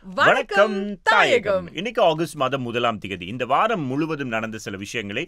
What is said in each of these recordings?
வணக்கம் தாயகம். இன்னைக்கு ஆகஸ்ட் மாதம் 1ஆம் தேதி. இந்த வாரம் முழுவதும் நடந்த சில விஷயங்களை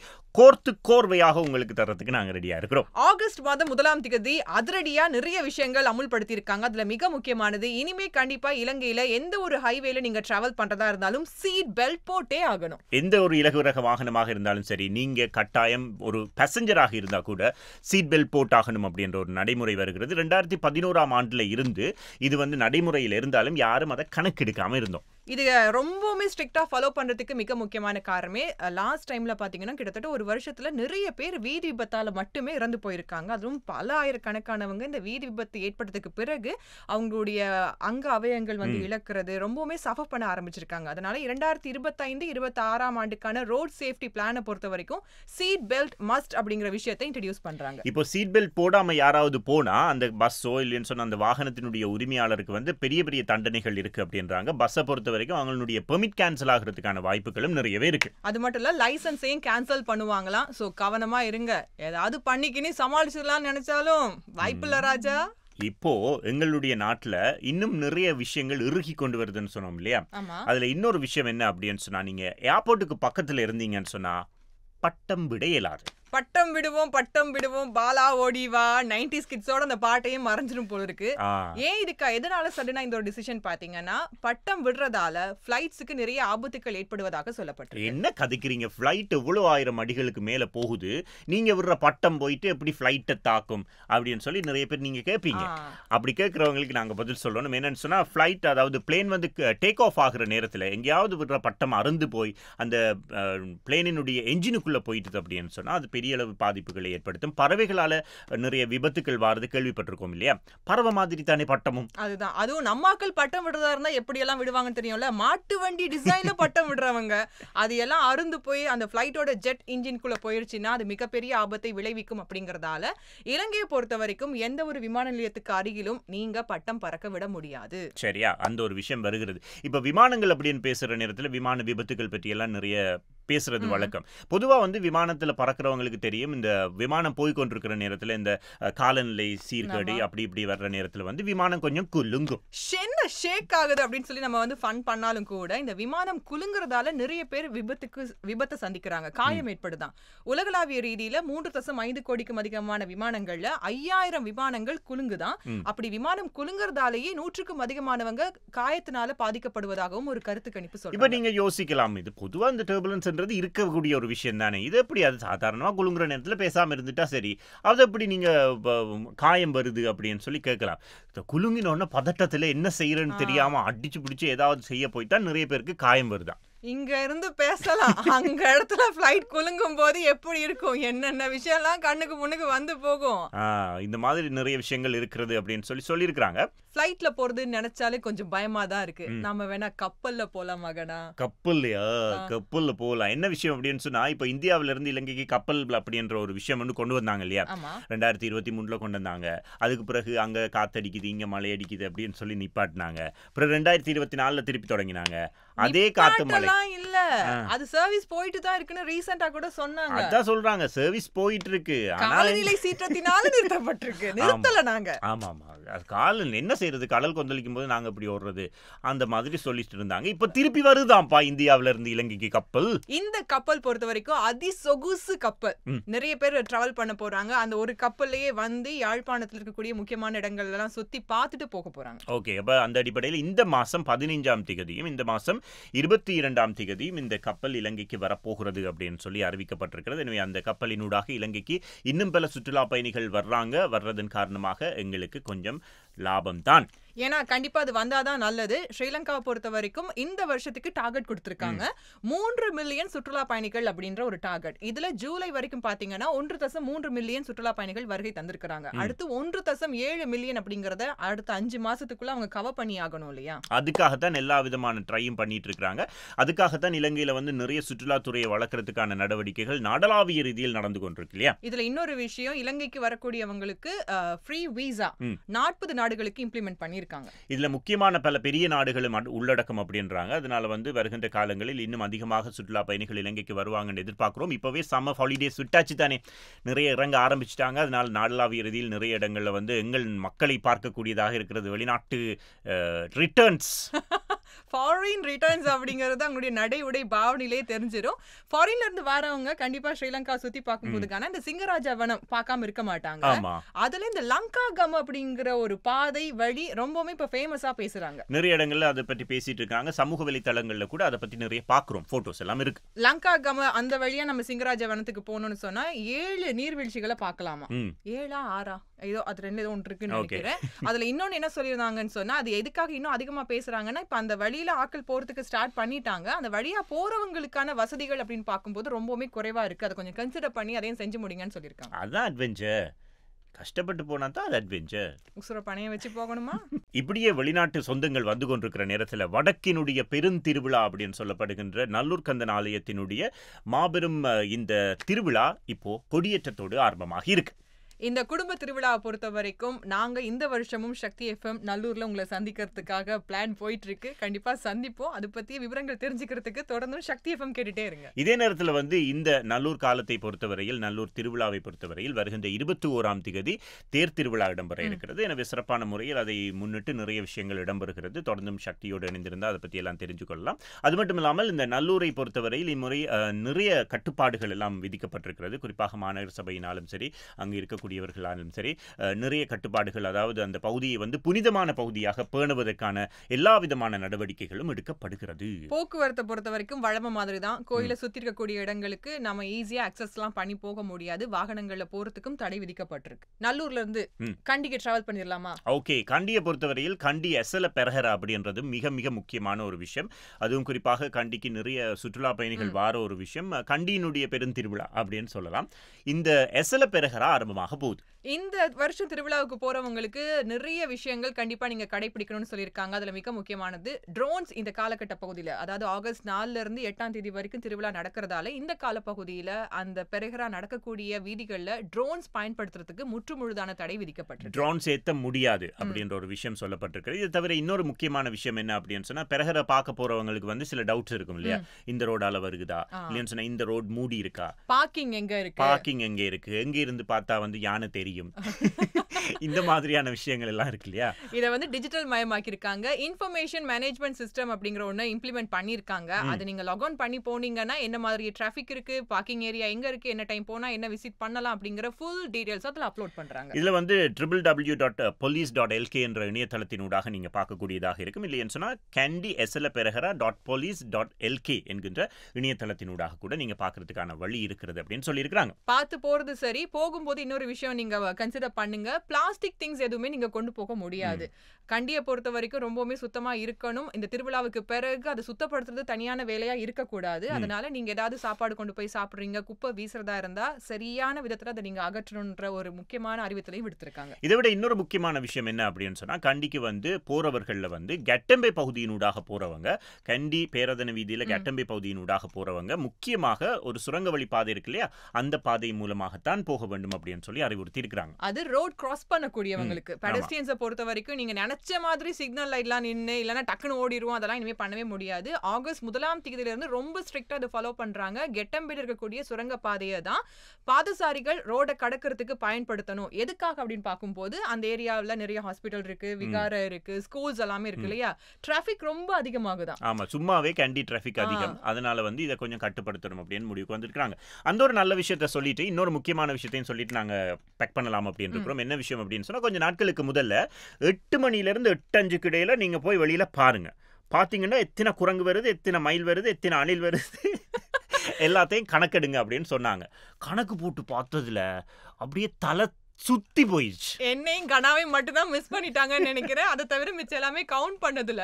கோர்வையாக உங்களுக்கு தரத்துக்கு நாங்க ரெடியா இருக்கிறோம். ஆகஸ்ட் மாதம் 1ஆம் தேதி அதிரடியா நிறைய விஷயங்கள் அமுல்படுத்தி இருக்காங்க. அதுல மிக முக்கியமானது, இனிமே கண்டிப்பா இலங்கையில எந்த ஒரு ஹைவேல நீங்க டிராவல் பண்றதா இருந்தாலும் சீட் பெல்ட் போட்டே ஆகணும். எந்த ஒரு இலகுரக வாகனமாக இருந்தாலும் சரி, நீங்க கட்டாயம் ஒரு பேசஞ்சராக இருந்தா கூட சீட் பெல்ட் போட்டாகணும் அப்படின்ற ஒரு நடைமுறை வருகிறது. 2011ஆம் ஆண்டுல இருந்து இது நடைமுறையில் இருந்தாலும் யாரும் அதை கணக்கெடுக்காம இருந்தோம். இது ரொம்பவுமே ஸ்ட்ரிக்டா ஃபாலோ பண்றதுக்கு மிக முக்கியமான காரணமே, லாஸ்ட் டைம்ல பாத்தீங்கன்னா கிட்டத்தட்ட ஒரு வருஷத்துல நிறைய பேர் வீதி விபத்தால மட்டுமே இறந்து போயிருக்காங்க. அதுவும் பல ஆயிரக்கணக்கானவங்க இந்த வீதி விபத்து ஏற்பட்டதுக்கு பிறகு அவங்களுடைய அங்க அவயங்கள் இழக்கிறது, ரொம்பவுமே சஃபர் பண்ண ஆரம்பிச்சிருக்காங்க. அதனால 2025-26ஆம் ஆண்டுக்கான ரோட் சேஃப்டி பிளானை பொறுத்த வரைக்கும் சீட் பெல்ட் மஸ்ட் அப்படிங்கிற விஷயத்தை இன்ட்ரோடியூஸ் பண்றாங்க. இப்போ சீட் பெல்ட் போடாம யாராவது போனா அந்த பஸ்ஸோ இல்லைன்னு சொன்ன அந்த வாகனத்தினுடைய உரிமையாளருக்கு பெரிய பெரிய தண்டனைகள் இருக்கு அப்படின்றாங்க. பஸ்ஸை பொறுத்த வரைக்கும் அவங்களுடைய பெர்மிட் கேன்சல் ஆகிறதுக்கான வாய்ப்புகளும் நிறையவே இருக்கு. அது மட்டும் இல்ல, லைசன்ஸையும் கேன்சல் பண்ணுவாங்களாம். சோ கவனமா இருங்க. ஏதாவது பண்ணிக்கினே சமாளிச்சிடலாம்னு நினைச்சாலும் வாய்ப்பில்ல ராஜா. இப்போ எங்களுடைய நாட்டுல இன்னும் நிறைய விஷயங்கள் இறுகி கொண்டு வருதுன்னு சொன்னோம் இல்லையா? அதுல இன்னொரு விஷயம் என்ன அப்படின்னு சொன்னா, நீங்க ஏர்போர்ட்டுக்கு பக்கத்துல இருந்தீங்கன்னு சொன்னா பட்டம் விட இயலாது. பட்டம் விடுவோம் பாலா ஓடிவா 90s கிட்ஸோட அந்த பாட்டையும் மறைஞ்சிரும் போல இருக்கு. ஏன் எதனால சடனா இந்த ஒரு டிசிஷன் பாத்தீங்கன்னா, பட்டம் விடுறதால பிளைட்ஸுக்கு நிறைய ஆபத்துக்கள் ஏற்படுவதாக சொல்லப்பட்டிருக்கு. என்ன கதைக்கிறீங்க? பிளைட் எவ்வளவு 1000 அடிகளுக்கு மேல போகுது, நீங்க விடுற பட்டம் போயிட்டு எப்படி பிளைட்டை தாக்கும் அப்படின்னு சொல்லி நிறைய பேர் நீங்க கேட்பீங்க. அப்படி கேட்கறவங்களுக்கு நாங்க பதில் சொல்லணும். என்னன்னு சொன்னா, பிளைட் அதாவது பிளேன் டேக் ஆஃப் ஆகுற நேரத்துல எங்கேயாவது விடுற பட்டம் அறுந்து போய் அந்த பிளேனினுடைய என்ஜினுக்குள்ள போயிட்டு அப்படின்னு சொன்னா அது பெரிய அளவு பாதிப்புகளை ஏற்படுத்தும். பறவைகளால நிறைய விபத்துக்கள் வாரது கேள்விப்பட்டிருக்கோம் இல்லையா? பறவை மாதிரி தானே பட்டமும். அதுதான். அதுவும் நம்மாக்கள் பட்டம் விடுறதா இருந்தா எப்படி எல்லாம் விடுவாங்கன்னு தெரியும்ல. மாட்டு வண்டி டிசைன்ல பட்டம் விடுறவங்க அது எல்லாம் அருந்து போய் அந்த பிளைட்டோட ஜெட் இன்ஜின்குள்ள போயிருச்சுன்னா அது மிகப்பெரிய ஆபத்தை விளைவிக்கும். அப்படிங்கறதால இலங்கையை பொறுத்த வரைக்கும் எந்த ஒரு விமான நிலையத்துக்கு அருகிலும் நீங்க பட்டம் பறக்க விட முடியாது. சரியா? அந்த ஒரு விஷயம் வருகிறது. இப்ப விமானங்கள் அப்படின்னு பேசுற நேரத்துல விமான விபத்துகள் பற்றி எல்லாம் நிறைய பேசுறது வழக்கம். பொதுவா விமானத்துல பறக்கிறவங்களுக்கு தெரியும், இந்த விமானம் போய்கொண்டிருக்கிற நேரத்துல இந்த காலநிலை சீர்கேடு அப்படி இப்படி வர்ற நேரத்துல விமானம் கொஞ்சம் குலுங்கும். என்ன ஷேக் ஆகுது அப்படின்னு சொல்லி நம்ம ஃபன் பண்ணாலும் கூட இந்த விமானம் குலுங்குறதால நிறைய பேர் விபத்தை சந்திக்கிறாங்க, காயம் ஏற்படுதான். உலகளாவிய ரீதியில 3.5 கோடிக்கும் அதிகமான விமானங்கள்ல 5000 விமானங்கள் குலுங்குதான். அப்படி விமானம் குலுங்குறதாலேயே 100க்கும் அதிகமானவங்க காயத்தினால பாதிக்கப்படுவதாகவும் ஒரு கருத்து கணிப்பு சொல்றாங்க. இப்ப நீங்க யோசிக்கலாம், இது பொதுவா இந்த டர்புலன்ஸ் இருக்கக்கூடிய ஒரு விஷயம் தானே, இது எப்படி அது சாதாரணமா குலுங்குற நேரத்துல பேசாம இருந்துட்டா சரி, அது எப்படி நீங்க காயம் வருது அப்படின்னு சொல்லி கேட்கலாம். குலுங்கினோன்னு பதட்டத்துல என்ன செய்யறன்னு தெரியாம அடிச்சு பிடிச்சு ஏதாவது செய்ய போயிட்டா நிறைய பேருக்கு காயம் வருதான். இங்க இருந்து பேசலாம், அங்க இடத்துல பிளைட் குலுங்கும் போது எப்படி இருக்கும், என்னென்ன விஷயம்லாம் கண்ணுக்கு முன்னுக்கு போகும். இந்த மாதிரி நிறைய விஷயங்கள் இருக்கிறது அப்படின்னு சொல்லியிருக்காங்க. பிளைட்ல போறதுன்னு நினைச்சாலே கொஞ்சம் பயமா தான் இருக்கு. நாம வேணா கப்பல்ல போலாம் மகனா. கப்பல்லையா? கப்பல்ல போலாம். என்ன விஷயம் அப்படின்னு சொன்னா, இப்ப இந்தியாவில இருந்து இலங்கைக்கு கப்பல் அப்படின்ற ஒரு விஷயம் கொண்டு வந்தாங்க இல்லையா? 2023ல கொண்டு வந்தாங்க. அதுக்கு பிறகு அங்க காத்தடிக்குது, இங்க மழை அடிக்குது அப்படின்னு சொல்லி நிப்பாட்டினாங்க. அப்புறம் 2024ல திருப்பி தொடங்கினாங்க. அதே காத்து மழை இல்ல, அது சர்வீஸ் போயிட்டு தான் இருக்குன்னு ரீசன்ட்டா கூட சொன்னாங்க. அதான் சொல்றாங்க, சர்வீஸ் போயிட்டு இருக்கு, காலநிலை சீற்றத்தினால நிறுத்தப்பட்டிருக்கு. நிறுத்தல நாங்க. ஆமா காலநிலை என்ன செய்யறது, கடல் கொந்தளிக்கும் போது நாங்க இப்படி ஓடுறது அந்த மாதிரி சொல்லிட்டு இருந்தாங்க. இப்ப திருப்பி வருதாம்பா இந்தியாவில இருந்து இலங்கைக்கு கப்பல். இந்த கப்பல் பொறுத்த வரைக்கும் அதிசொகுசு கப்பல். நிறைய பேர் டிராவல் பண்ண போறாங்க. அந்த ஒரு கப்பல்லையே யாழ்ப்பாணத்தில் இருக்கக்கூடிய முக்கியமான இடங்கள் எல்லாம் சுத்தி பார்த்துட்டு போக போறாங்க. ஓகே, அப்ப அந்த அடிப்படையில் இந்த மாசம் 15ஆம் தேதியும் இந்த மாசம் 22ஆம் தேதியும் இந்த கப்பல் இலங்கைக்கு வரப்போகிறது அப்படின்னு சொல்லி அறிவிக்கப்பட்டிருக்கிறது. எனவே அந்த கப்பலினூடாக இலங்கைக்கு இன்னும் பல சுற்றுலா பயணிகள் வர்றதன் காரணமாக எங்களுக்கு கொஞ்சம் லாபம் தான். ஏன்னா கண்டிப்பா அது வந்தாதான் நல்லது. ஸ்ரீலங்காவை பொறுத்த வரைக்கும் இந்த வருஷத்துக்கு டார்கெட் கொடுத்திருக்காங்க, 3 மில்லியன் சுற்றுலா பயணிகள் அப்படின்ற ஒரு டார்கெட். இதுல ஜூலை வரைக்கும் பாத்தீங்கன்னா 1.3 மில்லியன் சுற்றுலா பயணிகள் வருகை தந்திருக்காங்க. அடுத்து 1.7 மில்லியன் அப்படிங்கறத அடுத்த 5 மாசத்துக்குள்ள அவங்க கவர் பண்ணி ஆகணும் இல்லையா? அதுக்காகத்தான் எல்லா விதமான ட்ரையும் பண்ணிட்டு இருக்காங்க. அதுக்காகத்தான் இலங்கையில நிறைய சுற்றுலாத்துறையை வளர்க்கறதுக்கான நடவடிக்கைகள் நாடளாவிய ரீதியில் நடந்து கொண்டிருக்கு இல்லையா? இதுல இன்னொரு விஷயம், இலங்கைக்கு வரக்கூடியவங்களுக்கு ஃப்ரீ வீசா 40 நாடுகளுக்கு இம்ப்ளிமெண்ட் பண்ணிருக்காங்க. இதுல முக்கியமான பல பெரிய நாடுகளும் உள்ளடக்கம் அப்படின்றாங்க. அதனால வருகின்ற காலங்களில் இன்னும் அதிகமாக சுற்றுலா பயணிகள் இலங்கைக்கு வருவாங்கன்னு எதிர்பார்க்கிறோம். இப்பவே சம்மர் ஹாலிடேஸ் விட்டாச்சு தானே, நிறைய இறங்க ஆரம்பிச்சிட்டாங்க. அதனால நாடளாவிய ரீதியில் நிறைய இடங்கள்ல எங்கள் மக்களை பார்க்கக்கூடியதாக இருக்கிறது. வெளிநாட்டு ரிட்டர்ன்ஸ் ஃபாரின் ரிட்டர்ன்ஸ் அப்படிங்கிறது அவங்களுடைய நடை உடை பாவனையிலே தெரிஞ்சிடும். ஃபாரின்ல இருந்து வரவங்க கண்டிப்பா ஸ்ரீலங்கா சுத்தி பார்க்கும்போதுக்கான இந்த சிங்கராஜா வனம் பார்க்காம இருக்க மாட்டாங்க. அதுல இந்த லங்கா கம் அப்படிங்கிற ஒரு பாதை வழி ரொம்பவுமே இப்ப ஃபேமஸா பேசுறாங்க. நிறைய இடங்கள்ல அதை பத்தி பேசிட்டு இருக்காங்க. சமூக வலைத்தளங்கள்ல கூட அதை பத்தி நிறைய பாக்குறோம். போட்டோஸ் எல்லாம் இருக்கு. லங்கா கம அந்த வழியா நம்ம சிங்கராஜா வனத்துக்கு போகணும்னு சொன்னா 7 நீர்வீழ்ச்சிகளை பார்க்கலாமா. 7ஆ 6ஆ ஏதோ அது 2 ஏதோ ஒன்று இருக்குன்னு நினைக்கிறேன். அதுல இன்னொன்னு என்ன சொல்லியிருந்தாங்கன்னு சொன்னா, அது எதுக்காக இன்னும் அதிகமா பேசுறாங்கன்னா, இப்ப அந்த வழியில ஆட்கள் போறதுக்கு ஸ்டார்ட் பண்ணிட்டாங்க. அந்த வழியா போறவங்களுக்கான வசதிகள் அப்படின்னு பார்க்கும்போது ரொம்பவுமே குறைவா இருக்கு. அதை கொஞ்சம் கன்சிடர் பண்ணி அதையும் செஞ்சு முடிங்கன்னு சொல்லியிருக்காங்க. அதான் அட்வென்ச்சர். கஷ்டப்பட்டு போனா தான் அது அட்வென்ச்சர். உசுர பணைய வச்சு போகணுமா? இப்படியே வெளிநாட்டு சொந்தங்கள் வந்து கொண்டிருக்கிற நேரத்தில் வடக்கினுடைய பெருந்திருவிழா அப்படின்னு சொல்லப்படுகின்ற நல்லூர் கந்தன் ஆலயத்தினுடைய மாபெரும் இந்த திருவிழா இப்போ கொடியேற்றத்தோடு ஆரம்பமாகி இருக்கு. இந்த குடும்ப திருவிழாவை பொறுத்த வரைக்கும் நாங்க இந்த வருஷமும் சக்தி எஃப்எம் நல்லூர்ல உங்களை சந்திக்கிறதுக்காக பிளான் போயிட்டு இருக்கு. கண்டிப்பா சந்திப்போம். அது பத்திய விவரங்கள் தெரிஞ்சுக்கிறதுக்கு தொடர்ந்து சக்தி எஃப்எம் கேட்டுட்டே இருங்க. இதே நேரத்தில் வந்து இந்த நல்லூர் காலத்தை பொறுத்தவரையில், நல்லூர் திருவிழாவை பொறுத்தவரையில் வருகின்ற 21ஆம் திகதி தேர் திருவிழா இடம்பெற இருக்கிறது. எனவே சிறப்பான முறையில் அதை முன்னிட்டு நிறைய விஷயங்கள் இடம்பெறுகிறது. தொடர்ந்தும் சக்தியோடு இணைந்திருந்தால் அதை பற்றி எல்லாம் தெரிஞ்சு கொள்ளலாம். அது மட்டும் இல்லாமல் இந்த நல்லூரை பொறுத்தவரையில் இம்முறை நிறைய கட்டுப்பாடுகள் எல்லாம் விதிக்கப்பட்டிருக்கிறது. குறிப்பாக மாநகர சபையினாலும் சரி, அங்கு இருக்கக்கூடிய கூடியவர்களாலும் சரி, நிறைய கட்டுப்பாடுகள், அதாவது அந்த பகுதியை வந்து புனிதமான பகுதியாக பேணுவதற்கான எல்லா விதமான நடவடிக்கைகளும் எடுக்கப்படுகிறது. போக்குவரத்தை பொறுத்த வரைக்கும் வழமை மாதிரி தான். கோயிலை சுத்தி இருக்கக்கூடிய இடங்களுக்கு நம்ம ஈஸியா அக்சஸ் எல்லாம் பண்ணி போக முடியாது. வாகனங்கள்ல போறதுக்கும் தடை விதிக்கப்பட்டிருக்கு. நல்லூர்ல இருந்து கண்டிக்கு டிராவல் பண்ணிடலாமா? ஓகே. கண்டியை பொறுத்தவரையில் கண்டி எசல பெரஹரா அப்படின்றது மிக மிக முக்கியமான ஒரு விஷயம். அதுவும் குறிப்பாக கண்டிக்கு நிறைய சுற்றுலா பயணிகள் வார ஒரு விஷயம். கண்டியினுடைய பெருந்திருவிழா அப்படின்னு சொல்லலாம். இந்த எசல பெரஹரா ஆரம்பமாக போகுது. இந்த வருஷம் திருவிழாவுக்கு போறவங்களுக்கு நிறைய விஷயங்கள் கண்டிப்பா நீங்க கடைபிடிக்கணும்னு சொல்லியிருக்காங்க. அதுல மிக முக்கியமானது ட்ரோன்ஸ். இந்த காலகட்ட பகுதியில, அதாவது ஆகஸ்ட் 4 இருந்து 8ஆம் தேதி வரைக்கும் திருவிழா நடக்கிறதால இந்த கால பகுதியில அந்த பெருகரா நடக்கக்கூடிய வீதிகள்ல ட்ரோன்ஸ் பயன்படுத்துறதுக்கு முற்றுமுழுதான தடை விதிக்கப்பட்டிருக்கு. ட்ரோன்ஸ் ஏத்த முடியாது அப்படின்ற ஒரு விஷயம் சொல்லப்பட்டிருக்கு. இது தவிர இன்னொரு முக்கியமான விஷயம் என்ன அப்படின்னு சொன்னா, பெருகரை பார்க்க போறவங்களுக்கு வந்து சில டவுட்ஸ் இருக்கும் இல்லையா? இந்த ரோடால வருகுதா இல்லைன்னு சொன்னா, இந்த ரோட் மூடி இருக்கா, பார்க்கிங் எங்க இருக்கு, எங்க இருந்து பார்த்தா வந்து யானை தெரியும், இந்த மாதிரியான விஷயங்கள் எல்லாம் இருக்கு இல்லையா? இத வந்து டிஜிட்டல் மயமாக்கி இருக்காங்க. இன்ஃபர்மேஷன் மேனேஜ்மெண்ட் சிஸ்டம் அப்படிங்கிற ஒண்ணு இம்ப்ளிமெண்ட் பண்ணிருக்காங்க. அது நீங்க லாக் ஆன் பண்ணி போனீங்கன்னா என்ன மாதிரி டிராஃபிக் இருக்கு, பார்க்கிங் ஏரியா எங்க இருக்கு, என்ன டைம் போனா என்ன விசிட் பண்ணலாம் அப்படிங்கிற ஃபுல் டீடைல்ஸ் அதுல அப்லோட் பண்றாங்க. இதுல வந்து www.police.lk என்ற இணையதளத்தினூடாக நீங்க பார்க்கக்கூடியதாக இருக்கும். இல்லைன்னு சொன்னா kandislaperaha.police.lk என்கின்ற இணையதளத்தினூடாக கூட நீங்க பார்க்கிறதுக்கான வழி இருக்கிறது அப்படின்னு சொல்லியிருக்காங்க. பார்த்து போறது சரி. போகும்போது இன்னொரு விஷயம் நீங்க கன்சிடர் பண்ணுங்க. பிளாஸ்டிக் திங்ஸ் எதுவுமே நீங்க கொண்டு போக முடியாது. கண்டியை பொறுத்த வரைக்கும் ரொம்பவுமே சுத்தமா இருக்கணும். இந்த திருவிழாவுக்கு பிறகு அதை சுத்தப்படுத்துறது தனியான வேலையா இருக்கக்கூடாது. அதனால நீங்க ஏதாவது சாப்பாடு கொண்டு போய் சாப்பிடுறீங்க, குப்பை வீசுறதா இருந்தா சரியான விதத்துல அதை நீங்க அகற்றணும்ன்ற ஒரு முக்கியமான அறிவித்தலையும் விடுத்திருக்காங்க. இதை விட இன்னொரு முக்கியமான விஷயம் என்ன அப்படின்னு சொன்னா, கண்டிக்கு வந்து போறவர்கள்ல வந்து கெட்டம்பே பகுதியினூடாக போறவங்க, கண்டி பேரதன வீதியில கெட்டம்பே பகுதியினூடாக போறவங்க முக்கியமாக ஒரு சுரங்க வழி பாதை இருக்கு இல்லையா, அந்த பாதை மூலமாகத்தான் போக வேண்டும் அப்படின்னு சொல்லி அறிவுறுத்தி இருக்கிறாங்க. அது ரோட் கிராஸ் பண்ணக்கூடியவங்களுக்கு. பெடஸ்ட்ரியன்ஸை பொறுத்த வரைக்கும் நீங்க நினைச்ச மாதிரி சிக்னல் லைட்லாம் நின்று இல்லைன்னா டக்குன்னு ஓடிடுவோம், அதெல்லாம் இனிமே பண்ணவே முடியாது. ஆகஸ்ட் 1ஆம் தேதியில இருந்து ரொம்ப ஸ்ட்ரிக்டா அதை ஃபாலோ பண்றாங்க. கெட்டம்பில் இருக்கக்கூடிய சுரங்க பாதையை தான் பாதசாரிகள் ரோட கடக்கிறதுக்கு பயன்படுத்தணும். எதுக்காக அப்படின்னு பார்க்கும்போது அந்த ஏரியாவில் நிறைய ஹாஸ்பிட்டல் இருக்கு, விகார இருக்கு, ஸ்கூல்ஸ் எல்லாமே இருக்கு இல்லையா? டிராபிக் ரொம்ப அதிகமாகுதான். ஆமா, சும்மாவே கண்டி டிராபிக் அதிகம். அதனால வந்து இதை கொஞ்சம் கட்டுப்படுத்தணும் அப்படின்னு முடிவுக்கு வந்திருக்காங்க. அந்த ஒரு நல்ல விஷயத்த சொல்லிட்டு இன்னொரு முக்கியமான விஷயத்தையும் சொல்லிட்டு நாங்க பேக் பண்ணலாம் அப்படின்னு இருக்கிறோம். என்ன விஷயம் அப்படின்னு சொன்னா, கொஞ்சம் நாட்களுக்கு முதல்ல 8 மணிலேருந்து 8:05 இடையில நீங்க போய் வெளியில பாருங்க. பாத்தீங்கன்னா எத்தனை குரங்கு வருது, எத்தனை மயில் வருது, எத்தனை அணில் வருது, எல்லாத்தையும் கணக்கெடுங்க அப்படின்னு சொன்னாங்க. கணக்கு போட்டு பார்த்ததுல அப்படியே தலை சுத்தி போயிடுச்சு. என்னையும் கனாவையும் மட்டும்தான் மிஸ் பண்ணிட்டாங்கன்னு நினைக்கிறேன். அதை தவிர மிச்சம் எல்லாமே கவுண்ட் பண்ணதுல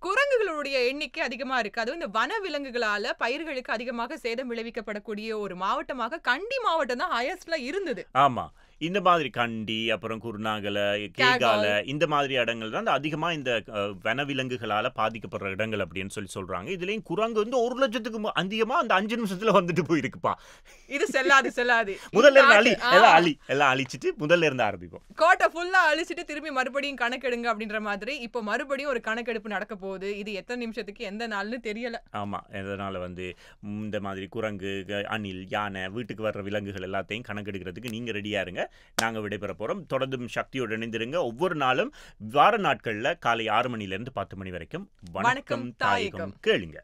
குரங்குகளுடைய எண்ணிக்கை அதிகமா இருக்கு. அதுவும் இந்த வன விலங்குகளால பயிர்களுக்கு அதிகமாக சேதம் விளைவிக்கப்படக்கூடிய ஒரு மாவட்டமாக கண்டி மாவட்டம் தான் ஹையஸ்ட்ல இருந்தது. ஆமா, இந்த மாதிரி கண்டி, அப்புறம் குருநாகல, கேகால, இந்த மாதிரி இடங்கள் தான் அதிகமா இந்த வனவிலங்குகளால பாதிக்கப்படுற இடங்கள் அப்படின்னு சொல்றாங்க. இதுலயும் குரங்கு வந்து 1 லட்சத்துக்கு அதிகமா அந்த 5 நிமிஷத்துல வந்துட்டு போயிருக்குப்பா. இது செல்லாது. முதல்ல இருந்து எல்லாம் அழிச்சிட்டு முதல்ல இருந்து ஆரம்பிப்போம். கோட்டை ஃபுல்லா அழிச்சிட்டு திரும்பி மறுபடியும் கணக்கெடுங்க அப்படின்ற மாதிரி இப்ப மறுபடியும் ஒரு கணக்கெடுப்பு நடக்க போகுது. இது எத்தனை நிமிஷத்துக்கு எந்த நாள்னு தெரியல. ஆமா, இதனால வந்து இந்த மாதிரி குரங்கு, அணில், யானை, வீட்டுக்கு வர்ற விலங்குகள் எல்லாத்தையும் கணக்கெடுக்கிறதுக்கு நீங்க ரெடியா இருங்க. நாங்க விடைபெற போறோம். தொடர்ந்தும் சக்தியோடு இணைந்திருங்க. ஒவ்வொரு நாளும் வார நாட்கள்ல காலை 6 மணிலேருந்து 10 மணி வரைக்கும் வணக்கம் தாயகம் கேளுங்க.